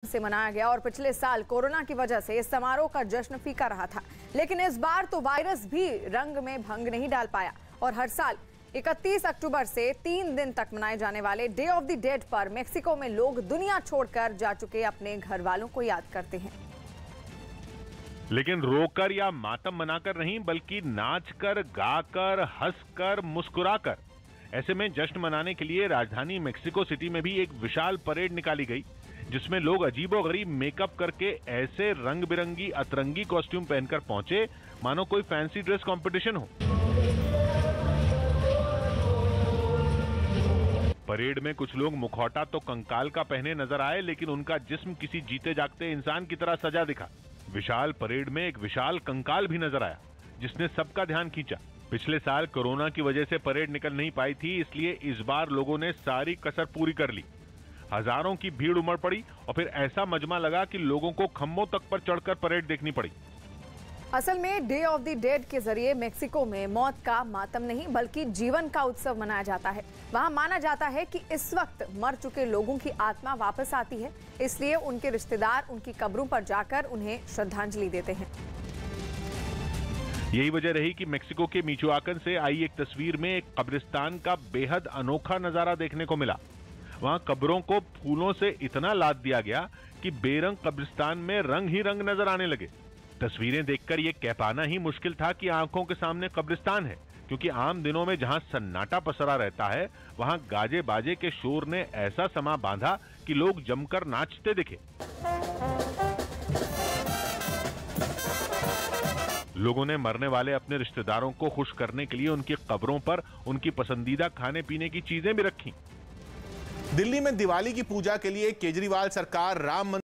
से मनाया गया और पिछले साल कोरोना की वजह से इस समारोह का जश्न फीका रहा था। लेकिन इस बार तो वायरस भी रंग में भंग नहीं डाल पाया और हर साल 31 अक्टूबर से 3 दिन तक मनाए जाने वाले डे ऑफ द डेड पर मेक्सिको में लोग दुनिया छोड़कर जा चुके अपने घर वालों को याद करते हैं। लेकिन रोकर या मातम मनाकर नहीं, बल्कि नाचकर, गाकर, हंसकर, मुस्कुराकर। ऐसे में जश्न मनाने के लिए राजधानी मेक्सिको सिटी में भी एक विशाल परेड निकाली गई, जिसमें लोग अजीबोगरीब मेकअप करके ऐसे रंग बिरंगी अतरंगी कॉस्ट्यूम पहनकर पहुंचे मानो कोई फैंसी ड्रेस कंपटीशन हो। परेड में कुछ लोग मुखौटा तो कंकाल का पहने नजर आए, लेकिन उनका जिस्म किसी जीते जागते इंसान की तरह सजा दिखा। विशाल परेड में एक विशाल कंकाल भी नजर आया, जिसने सबका ध्यान खींचा। पिछले साल कोरोना की वजह से परेड निकल नहीं पाई थी, इसलिए इस बार लोगों ने सारी कसर पूरी कर ली। हजारों की भीड़ उमड़ पड़ी और फिर ऐसा मजमा लगा कि लोगों को खम्भों तक पर चढ़कर परेड देखनी पड़ी। असल में डे ऑफ द डेड के जरिए मेक्सिको में मौत का मातम नहीं बल्कि जीवन का उत्सव मनाया जाता है। वहां माना जाता है कि इस वक्त मर चुके लोगों की आत्मा वापस आती है, इसलिए उनके रिश्तेदार उनकी कब्रों पर जाकर उन्हें श्रद्धांजलि देते हैं। यही वजह रही कि मेक्सिको के मिचोआकन से आई एक तस्वीर में एक कब्रिस्तान का बेहद अनोखा नजारा देखने को मिला। वहां कब्रों को फूलों से इतना लाद दिया गया कि बेरंग कब्रिस्तान में रंग ही रंग नजर आने लगे। तस्वीरें देखकर यह कह पाना ही मुश्किल था कि आंखों के सामने कब्रिस्तान है, क्योंकि आम दिनों में जहां सन्नाटा पसरा रहता है, वहां गाजे बाजे के शोर ने ऐसा समा बांधा कि लोग जमकर नाचते दिखे। लोगों ने मरने वाले अपने रिश्तेदारों को खुश करने के लिए उनकी कब्रों पर उनकी पसंदीदा खाने पीने की चीजें भी रखी। दिल्ली में दिवाली की पूजा के लिए केजरीवाल सरकार राम